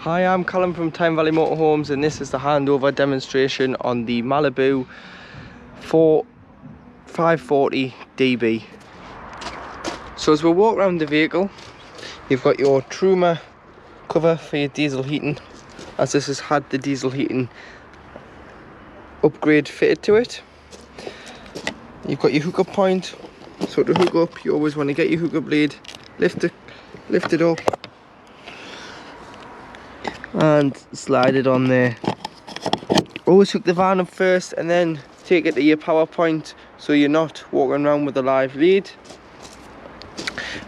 Hi, I'm Callum from Tyne Valley Motorhomes, and this is the handover demonstration on the Malibu 540 DB. So as we walk around the vehicle, you've got your Truma cover for your diesel heating, as this has had the diesel heating upgrade fitted to it. You've got your hookup point, so to hook up you always want to get your hookup blade, lift it up and slide it on there. Always hook the van up first and then take it to your power point, so you're not walking around with a live lead.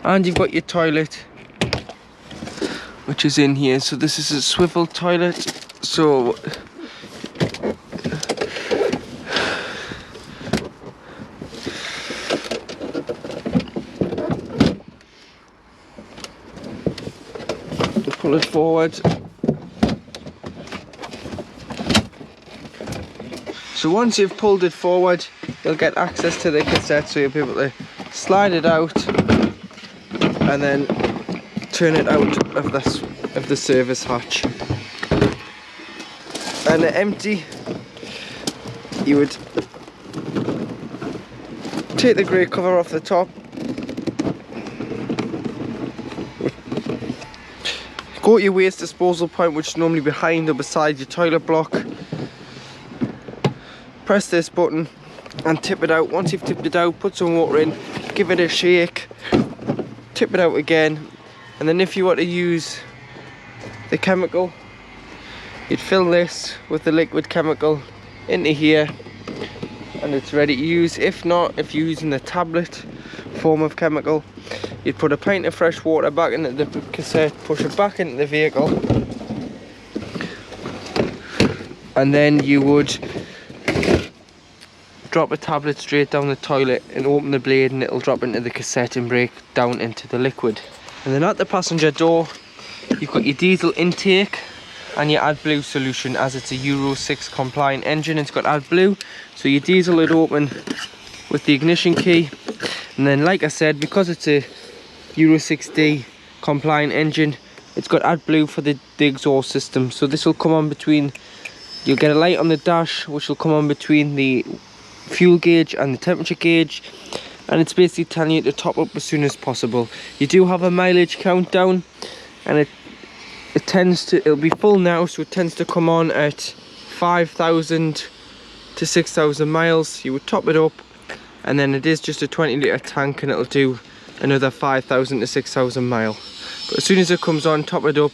And you've got your toilet, which is in here. So this is a swivel toilet, so pull it forward. So once you've pulled it forward, you'll get access to the cassette, so you'll be able to slide it out and then turn it out of the service hatch. And at empty, you would take the grey cover off the top, go to your waste disposal point, which is normally behind or beside your toilet block. Press this button and tip it out. Once you've tipped it out, put some water in, give it a shake, tip it out again, and then if you want to use the chemical, you'd fill this with the liquid chemical into here and it's ready to use. If not, if you're using the tablet form of chemical, you'd put a pint of fresh water back into the cassette, push it back into the vehicle, and then you would drop a tablet straight down the toilet and open the blade, and it'll drop into the cassette and break down into the liquid. And then at the passenger door, you've got your diesel intake and your AdBlue solution, as it's a Euro 6 compliant engine. It's got AdBlue, so your diesel would open with the ignition key, and then like I said, because it's a Euro 6D compliant engine, it's got AdBlue for the exhaust system. So this will come on between, you'll get a light on the dash which will come on between the fuel gauge and the temperature gauge, and it's basically telling you to top up as soon as possible. You do have a mileage countdown, and it'll be full now, so it tends to come on at 5,000 to 6,000 miles. You would top it up, and then it is just a 20-litre tank, and it'll do another 5,000 to 6,000 mile. But as soon as it comes on, top it up,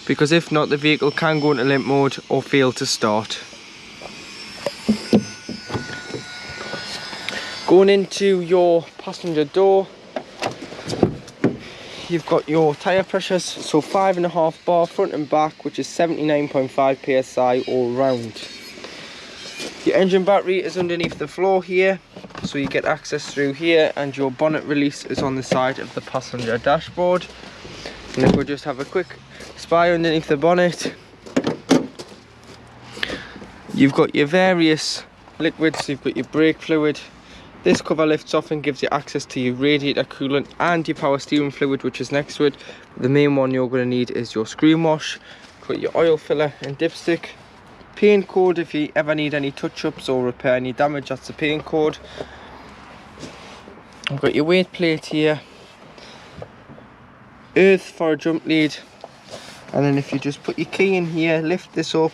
because if not, the vehicle can go into limp mode or fail to start. Going into your passenger door, you've got your tyre pressures, so 5.5 bar front and back, which is 79.5 psi all round. Your engine battery is underneath the floor here, so you get access through here, and your bonnet release is on the side of the passenger dashboard. And if we just have a quick spy underneath the bonnet, you've got your various liquids. You've got your brake fluid. This cover lifts off and gives you access to your radiator coolant and your power steering fluid, which is next to it. The main one you're going to need is your screen wash. Got your oil filler and dipstick. Paint code, if you ever need any touch-ups or repair any damage, that's the paint code. I've got your weight plate here. Earth for a jump lead. And then if you just put your key in here, lift this up,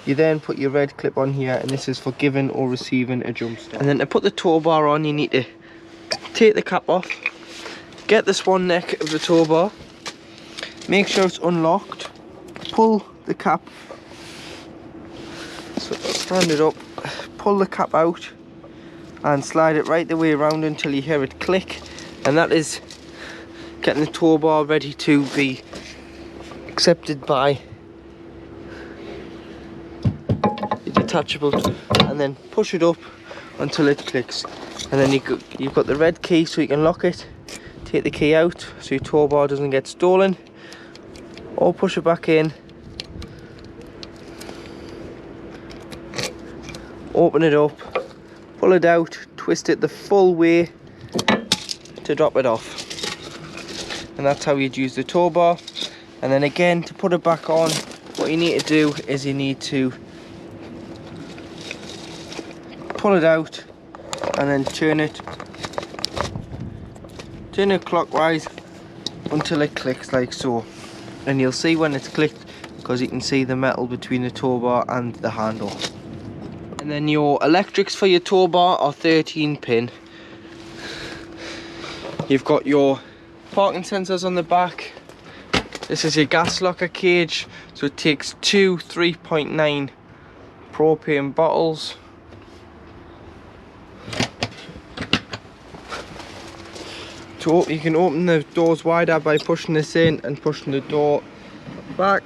you then put your red clip on here, and this is for giving or receiving a jump start. And then to put the tow bar on, you need to take the cap off, get the swan neck of the tow bar, make sure it's unlocked, pull the cap, so stand it up, pull the cap out and slide it right the way around until you hear it click, and that is getting the tow bar ready to be accepted by detachable, and then push it up until it clicks, and then you've got the red key, so you can lock it, take the key out so your tow bar doesn't get stolen, or push it back in, open it up, pull it out, twist it the full way to drop it off. and that's how you'd use the tow bar. And then again, to put it back on, what you need to do is you need to pull it out and then turn it clockwise until it clicks like so. And you'll see when it's clicked, because you can see the metal between the tow bar and the handle. And then your electrics for your tow bar are 13 pin. You've got your parking sensors on the back. This is your gas locker cage, so it takes two 3.9 propane bottles. You can open the doors wider by pushing this in and pushing the door back.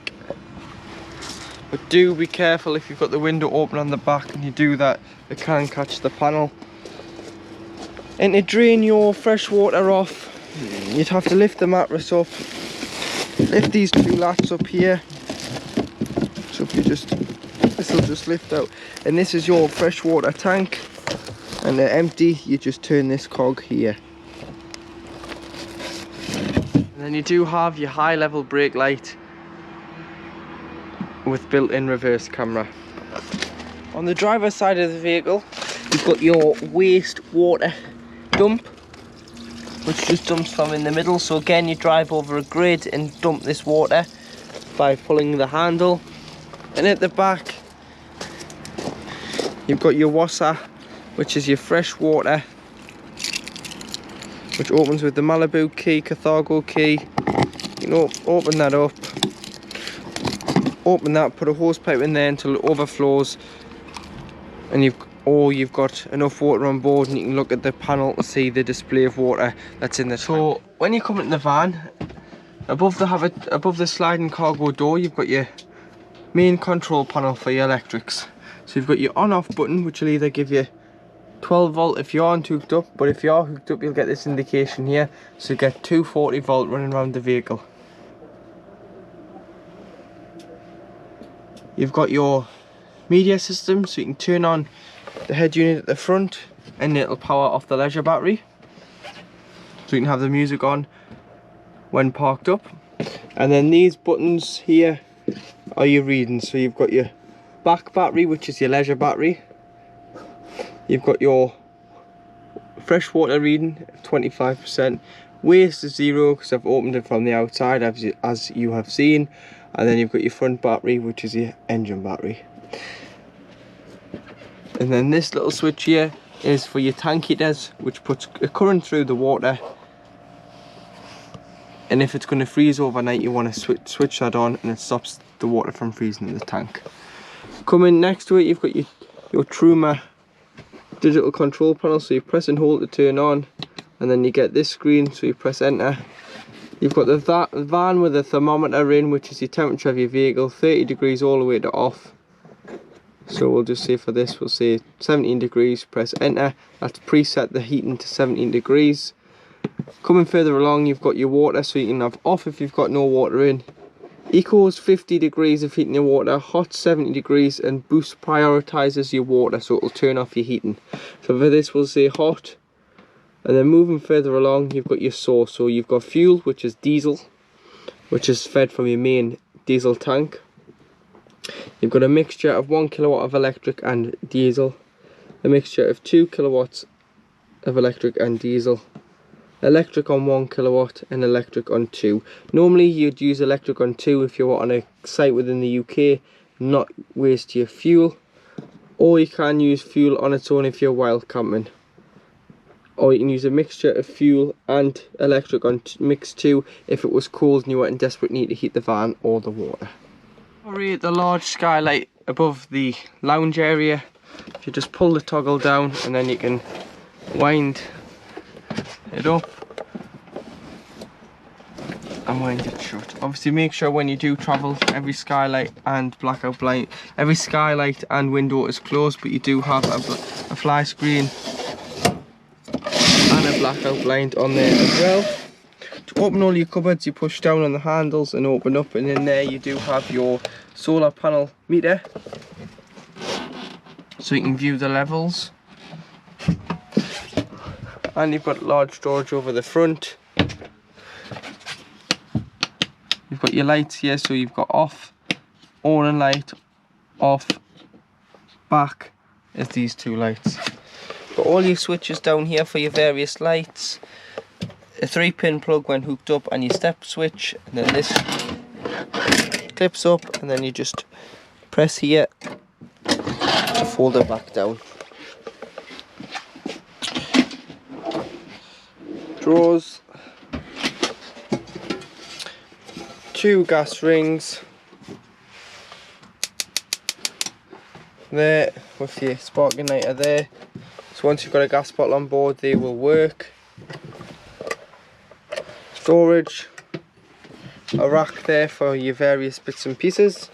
But do be careful if you've got the window open on the back and you do that, it can catch the panel. And to drain your fresh water off, you'd have to lift the mattress up, lift these two lats up here. So if you this will just lift out. And this is your freshwater tank. And they're empty, you just turn this cog here. And then you do have your high level brake light with built-in reverse camera. On the driver's side of the vehicle, you've got your waste water dump, which just dumps from in the middle. So again, you drive over a grid and dump this water by pulling the handle. And at the back, you've got your wasser, which is your fresh water, which opens with the Malibu key, Carthago key. You know, open that up, open that, put a hose pipe in there until it overflows, and you've got enough water on board, and you can look at the panel to see the display of water that's in the tank. So when you come in the van, above the sliding cargo door, you've got your main control panel for your electrics. So you've got your on-off button, which will either give you 12 volt if you aren't hooked up, but if you are hooked up, you'll get this indication here, so you get 240 volt running around the vehicle. You've got your media system, so you can turn on the head unit at the front and it'll power off the leisure battery, so you can have the music on when parked up. And then these buttons here are your readings. So you've got your back battery, which is your leisure battery. You've got your freshwater reading of 25%. Waste is 0 because I've opened it from the outside, as you have seen. And then you've got your front battery, which is your engine battery. And then this little switch here is for your tank heaters, which puts a current through the water. And if it's going to freeze overnight, you want to switch that on, and it stops the water from freezing in the tank. Coming next to it, you've got your Truma digital control panel. So you press and hold to turn on, and then you get this screen, so you press enter. You've got the van with a thermometer in, which is your temperature of your vehicle, 30 degrees all the way to off. So we'll just say for this, we'll say 17 degrees, press enter. That's preset the heating to 17 degrees. Coming further along, you've got your water, so you can have off if you've got no water in. Eco is 50 degrees of heating your water, hot 70 degrees, and boost prioritizes your water, so it'll turn off your heating. So for this, we'll say hot. And then moving further along, you've got your source. So you've got fuel, which is diesel, which is fed from your main diesel tank. You've got a mixture of 1 kilowatt of electric and diesel, a mixture of 2 kilowatts of electric and diesel, electric on 1 kilowatt and electric on 2. Normally you'd use electric on 2 if you're on a site within the UK, not waste your fuel, or you can use fuel on its own if you're wild camping. Or you can use a mixture of fuel and electric on mix 2 if it was cold and you were in desperate need to heat the van or the water. Rate the large skylight above the lounge area. If you just pull the toggle down, and then you can wind it up and wind it shut. Obviously make sure when you do travel, every skylight and every skylight and window is closed, but you do have a fly screen and a blackout blind on there as well. To open all your cupboards, you push down on the handles and open up, and in there you do have your solar panel meter, so you can view the levels. And you've got large storage over the front. got your lights here, so you've got off, on and light, off, back is these two lights. Got all your switches down here for your various lights, a 3-pin plug when hooked up, and your step switch, and then this clips up, and then you just press here to fold it back down. Drawers, 2 gas rings there with your spark igniter there, so once you've got a gas bottle on board they will work. Storage, a rack there for your various bits and pieces,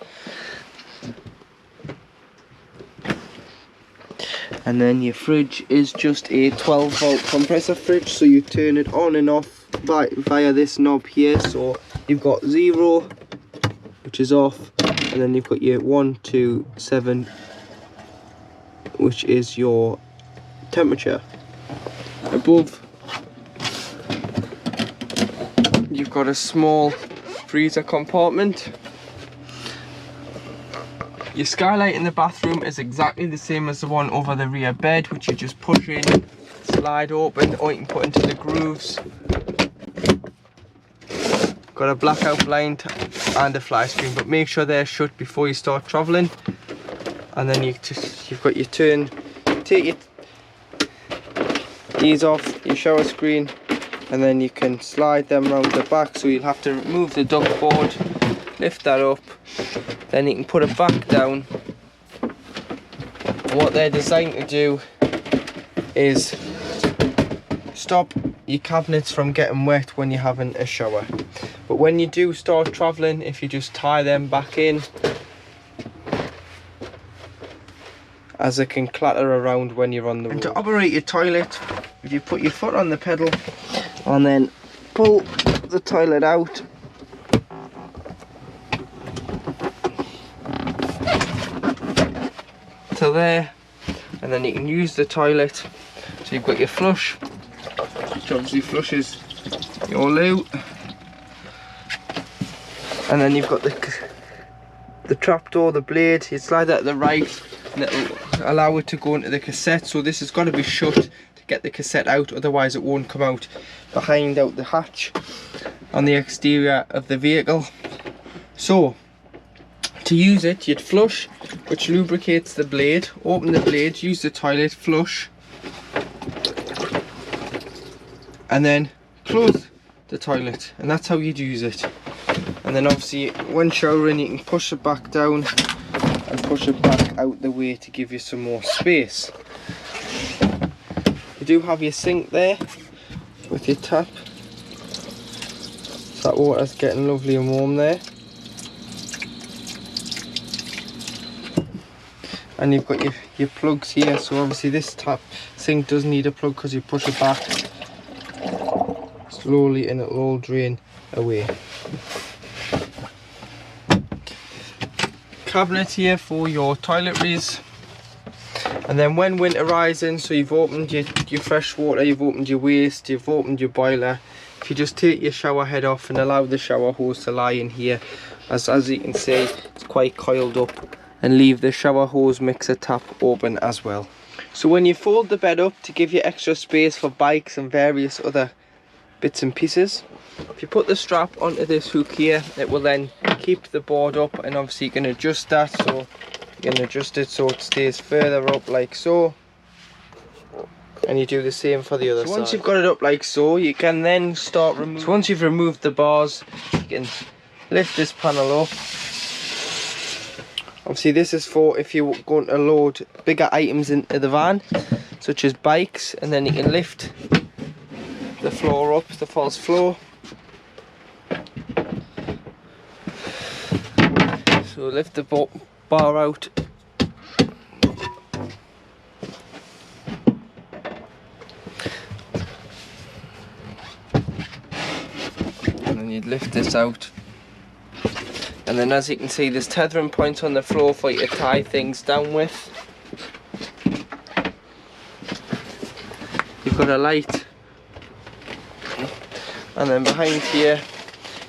and then your fridge is just a 12-volt compressor fridge, so you turn it on and off via this knob here. So you've got 0, which is off, and then you've got your 1, 2, 7, which is your temperature. Above, you've got a small freezer compartment. Your skylight in the bathroom is exactly the same as the one over the rear bed, which you just push in, slide open, or you can put into the grooves. Got a blackout blind and a fly screen, but make sure they're shut before you start travelling. And then you've got your turn, take these off, your shower screen, and then you can slide them around the back, so you'll have to remove the duck board, lift that up, then you can put it back down. And what they're designed to do is stop your cabinets from getting wet when you're having a shower. But when you do start travelling, if you just tie them back in, as it can clatter around when you're on the road. And to operate your toilet, if you put your foot on the pedal and then pull the toilet out, to there, and then you can use the toilet. So you've got your flush, which obviously flushes your loo, and then you've got the trapdoor, the blade. You slide that to the right and it'll allow it to go into the cassette. So this has got to be shut to get the cassette out, otherwise it won't come out behind out the hatch on the exterior of the vehicle. So to use it, you'd flush, which lubricates the blade, open the blade, use the toilet, flush, and then close the toilet, and that's how you'd use it. And then obviously when showering you can push it back down and push it back out the way to give you some more space. You do have your sink there with your tap, so that water's getting lovely and warm there. And you've got your plugs here, so obviously this tap sink does need a plug because you push it back slowly and it'll all drain away. Cabinet here for your toiletries. And then when winterizing, so you've opened your fresh water, you've opened your waste, you've opened your boiler, if you just take your shower head off and allow the shower hose to lie in here, as you can see it's quite coiled up, and leave the shower hose mixer tap open as well. So when you fold the bed up to give you extra space for bikes and various other bits and pieces, if you put the strap onto this hook here, it will then keep the board up, and obviously you can adjust that, so you can adjust it so it stays further up like so, and you do the same for the other side. Once you've got it up like so, you can then start removing. So once you've removed the bars, you can lift this panel up. Obviously this is for if you're going to load bigger items into the van, such as bikes, and then you can lift the floor up, the false floor. So lift the bar out. And then you'd lift this out. And then as you can see, there's tethering points on the floor for you to tie things down with. You've got a light. And then behind here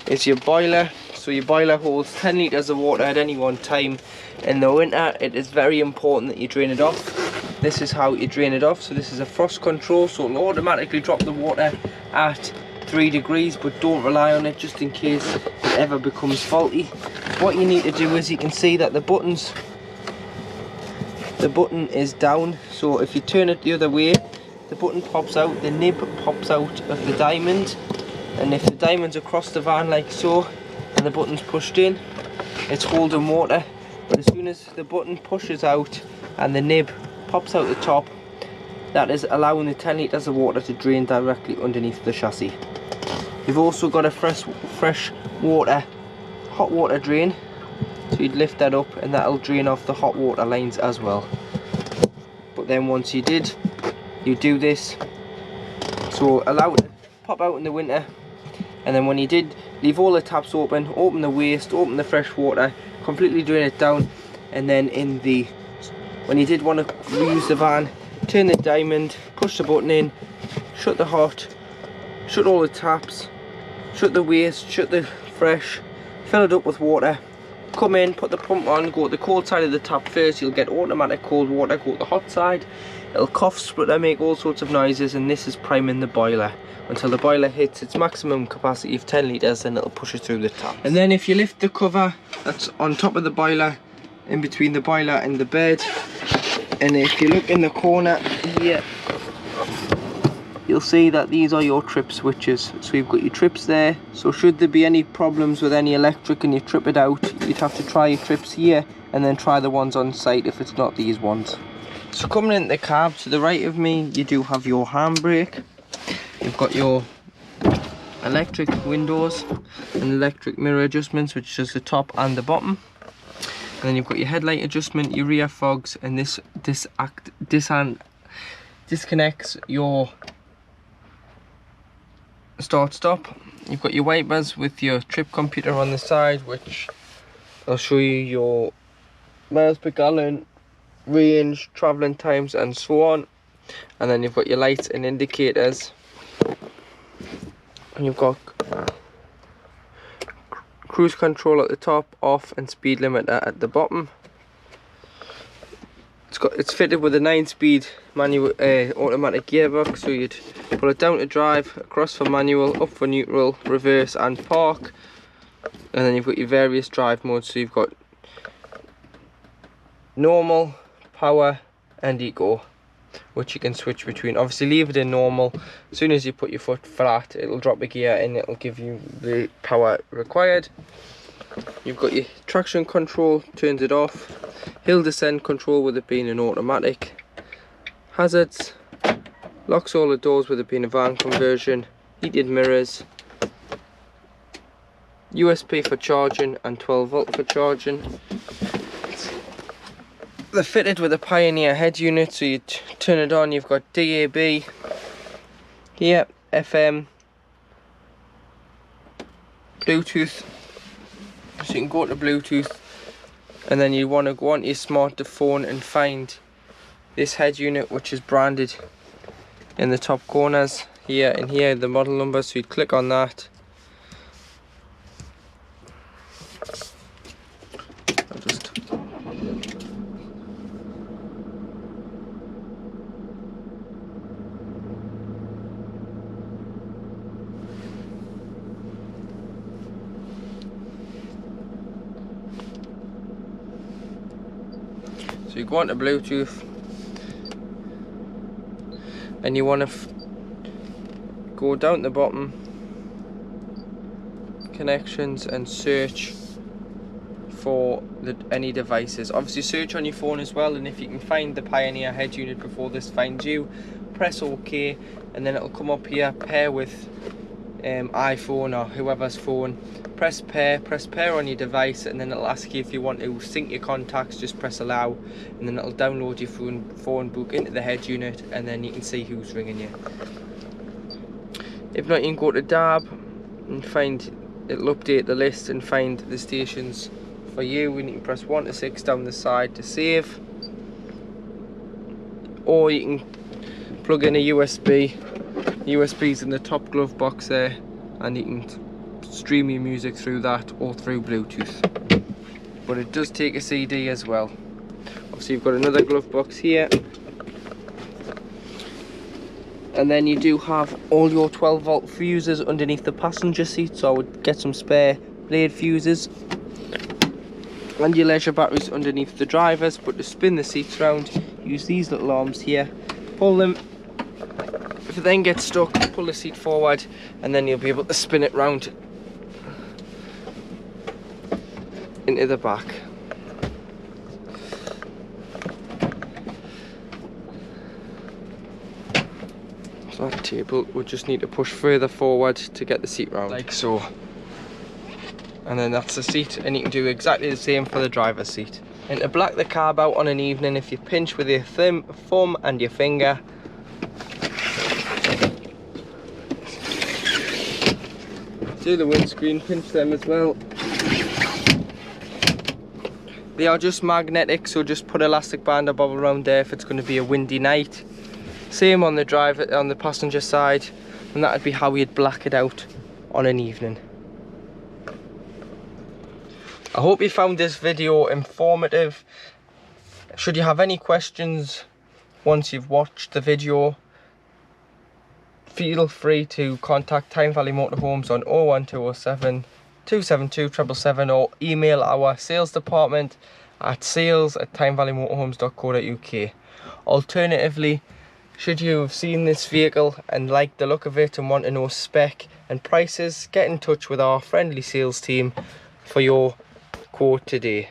is your boiler. So your boiler holds 10 litres of water at any one time. In the winter, it is very important that you drain it off. This is how you drain it off. So this is a frost control, so it'll automatically drop the water at 3 degrees, but don't rely on it just in case it ever becomes faulty. What you need to do is, you can see that the button is down, so if you turn it the other way, the button pops out, the nib pops out of the diamond, and if the diamond's across the van like so and the button's pushed in, it's holding water. But as soon as the button pushes out and the nib pops out the top, that is allowing the 10 litres of water to drain directly underneath the chassis. You've also got a fresh water, hot water drain, so you'd lift that up and that'll drain off the hot water lines as well. But then once you do this, so allow it to pop out in the winter, and then when you did, leave all the taps open, open the waste, open the fresh water, completely drain it down, and then when you did want to reuse the van, turn the diamond, push the button in, shut the hot, shut all the taps, shut the waste, shut the fresh, fill it up with water, come in, put the pump on, go to the cold side of the tap first, you'll get automatic cold water, go to the hot side, it'll cough, splutter, make all sorts of noises, and this is priming the boiler until the boiler hits its maximum capacity of 10 litres, and it'll push it through the tap. And then if you lift the cover that's on top of the boiler, in between the boiler and the bed, and if you look in the corner here, you'll see that these are your trip switches. So you've got your trips there, so should there be any problems with any electric and you trip it out, you'd have to try your trips here and then try the ones on site if it's not these ones. So coming into the cab, to the right of me, you do have your handbrake. You've got your electric windows and electric mirror adjustments, which is the top and the bottom. And then you've got your headlight adjustment, your rear fogs, and this disconnects your start stop. You've got your wipers with your trip computer on the side, which I'll show you your miles per gallon, range, travelling times, and so on. And then you've got your lights and indicators, and you've got cruise control at the top, off, and speed limiter at the bottom. It's fitted with a 9-speed manual automatic gearbox, so you'd put it down to drive, across for manual, up for neutral, reverse, and park. And then you've got your various drive modes, so you've got normal, power, and eco, which you can switch between. Obviously leave it in normal. As soon as you put your foot flat, it'll drop a gear and it'll give you the power required. You've got your traction control, turns it off. Hill descent control with it being an automatic. Hazards, locks all the doors with it being a van conversion. Heated mirrors. USB for charging and 12-volt for charging. They're fitted with a Pioneer head unit, so you turn it on, you've got DAB here, FM, Bluetooth, so you can go to Bluetooth, and then you want to go onto your smartphone and find this head unit, which is branded in the top corners here and here, the model number, so you'd click on that. So you go onto Bluetooth and you want to go down the bottom, connections, and search for any devices. Obviously search on your phone as well, and if you can find the Pioneer head unit before this finds you, press OK, and then it'll come up here, pair with iPhone or whoever's phone. Press pair on your device, and then it'll ask you if you want to sync your contacts. Just press allow, and then it'll download your phone book into the head unit, and then you can see who's ringing you. If not, you can go to DAB and it'll update the list and find the stations for you, and you can press 1 to 6 down the side to save, or you can plug in a USB. USB's in the top glove box there, and you can stream your music through that or through Bluetooth. But it does take a CD as well. Obviously you've got another glove box here. And then you do have all your 12 volt fuses underneath the passenger seat, so I would get some spare blade fuses. And your leisure batteries underneath the drivers, but to spin the seats round, use these little arms here, pull them. If it then gets stuck, pull the seat forward, and then you'll be able to spin it round into the back. So that table would just need to push further forward to get the seat round, like so. And then that's the seat, and you can do exactly the same for the driver's seat. And to black the carb out on an evening, if you pinch with your thumb and your finger, do the windscreen, pinch them as well. They are just magnetic, so just put elastic band or bubble around there if it's going to be a windy night. Same on the passenger side, and that would be how you'd black it out on an evening. I hope you found this video informative. Should you have any questions once you've watched the video, feel free to contact Tyne Valley Motorhomes on 01207 272 777 or email our sales department at sales@tynevalleymotorhomes.co.uk. Alternatively, should you have seen this vehicle and like the look of it and want to know spec and prices, get in touch with our friendly sales team for your quote today.